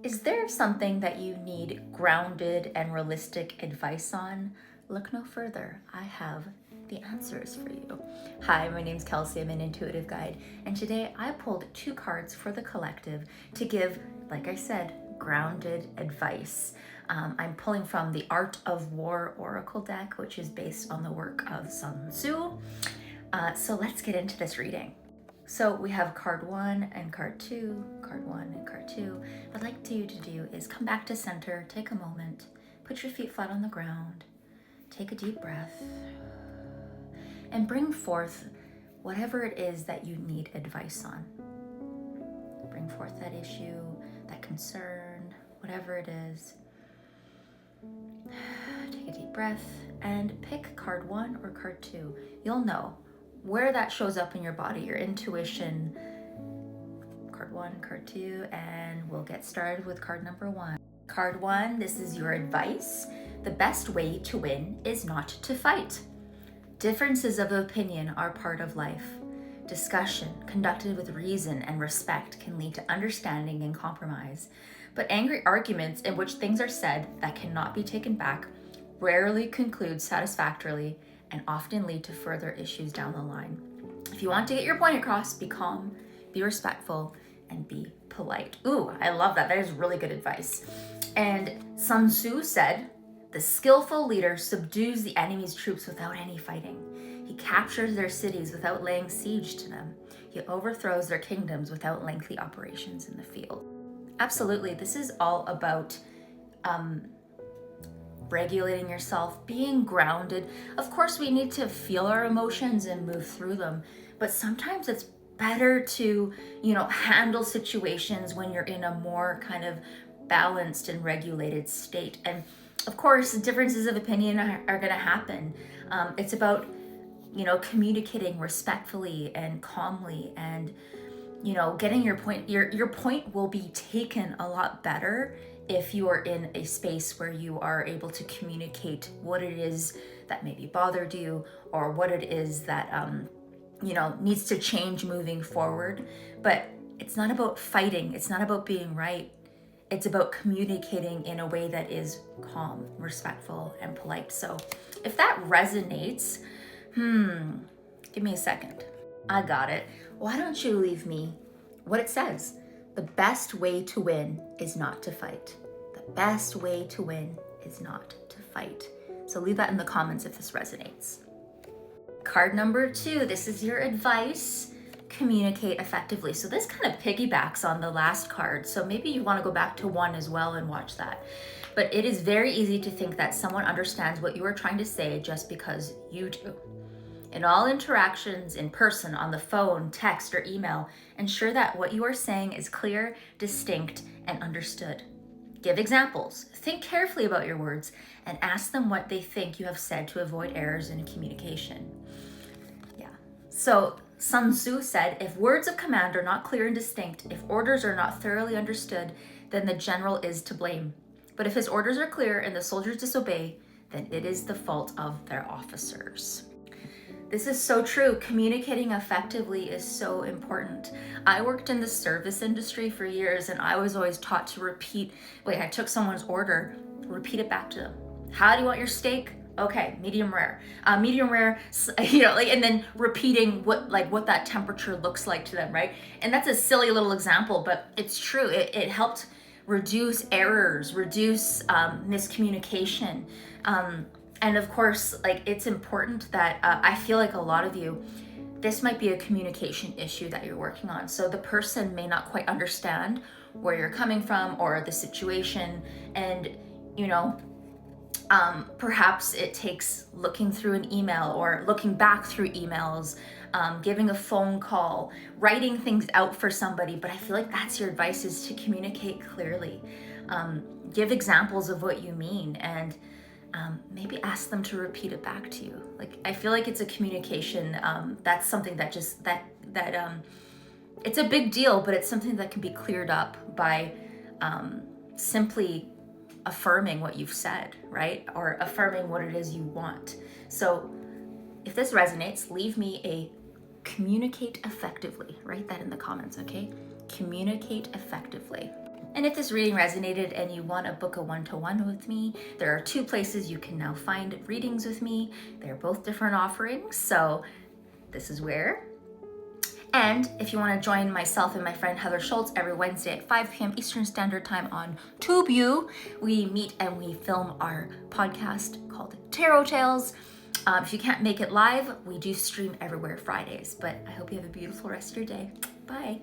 Is there something that you need grounded and realistic advice on? Look no further. I have the answers for you. Hi, my name's Kelsey. I'm an intuitive guide, and today I pulled 2 cards for the collective to give, like I said, grounded advice. I'm pulling from the Art of War Oracle deck, which is based on the work of Sun Tzu. So let's get into this reading. So we have card 1 and card 2, card 1 and card 2. What I'd like you to do is come back to center, take a moment, put your feet flat on the ground, take a deep breath, and bring forth whatever it is that you need advice on. Bring forth that issue, that concern, whatever it is. Take a deep breath and pick card 1 or card 2. You'll know where that shows up in your body, your intuition. Card 1, card 2, and we'll get started with card number 1. Card 1, this is your advice. The best way to win is not to fight. Differences of opinion are part of life. Discussion, conducted with reason and respect, can lead to understanding and compromise. But angry arguments in which things are said that cannot be taken back rarely conclude satisfactorily and often lead to further issues down the line. If you want to get your point across, be calm, be respectful, and be polite. Ooh, I love that. That is really good advice. And Sun Tzu said, "The skillful leader subdues the enemy's troops without any fighting. He captures their cities without laying siege to them. He overthrows their kingdoms without lengthy operations in the field." Absolutely, this is all about regulating yourself, being grounded. Of course, we need to feel our emotions and move through them, but sometimes it's better to, handle situations when you're in a more kind of balanced and regulated state. And of course, differences of opinion are going to happen. It's about, communicating respectfully and calmly and, getting your point. Your point will be taken a lot better if you are in a space where you are able to communicate what it is that maybe bothered you or what it is that, needs to change moving forward. But it's not about fighting. It's not about being right. It's about communicating in a way that is calm, respectful, and polite. So if that resonates, give me a second. I got it. Why don't you leave me what it says? The best way to win is not to fight. The best way to win is not to fight. So leave that in the comments if this resonates. Card number 2, this is your advice. Communicate effectively. So this kind of piggybacks on the last card. So maybe you want to go back to 1 as well and watch that. But it is very easy to think that someone understands what you are trying to say just because you do. In all interactions in person, on the phone, text, or email, ensure that what you are saying is clear, distinct, and understood. Give examples. Think carefully about your words and ask them what they think you have said to avoid errors in communication. Yeah. So Sun Tzu said, if words of command are not clear and distinct, if orders are not thoroughly understood, then the general is to blame. But if his orders are clear and the soldiers disobey, then it is the fault of their officers. This is so true. Communicating effectively is so important. I worked in the service industry for years and I was always taught to I took someone's order, repeat it back to them. How do you want your steak? Okay, medium rare. Medium rare, and then repeating what that temperature looks like to them, right? And that's a silly little example, but it's true. It helped reduce errors, reduce miscommunication. And of course, it's important that I feel like a lot of you, this might be a communication issue that you're working on. So the person may not quite understand where you're coming from or the situation. And, perhaps it takes looking through an email or looking back through emails, giving a phone call, writing things out for somebody. But I feel like that's your advice, is to communicate clearly. Give examples of what you mean and maybe ask them to repeat it back to you. I feel like it's a communication. That's something that it's a big deal, but it's something that can be cleared up by simply affirming what you've said, right? Or affirming what it is you want. So if this resonates, leave me a communicate effectively. Write that in the comments, okay? Communicate effectively. And if this reading resonated and you want to book a one-to-one with me, there are 2 places you can now find readings with me. They're both different offerings, so this is where. And if you want to join myself and my friend Heather Schultz every Wednesday at 5 p.m. Eastern Standard Time on TubeU, we meet and we film our podcast called Tarot Tales. If you can't make it live, we do stream everywhere Fridays. But I hope you have a beautiful rest of your day. Bye.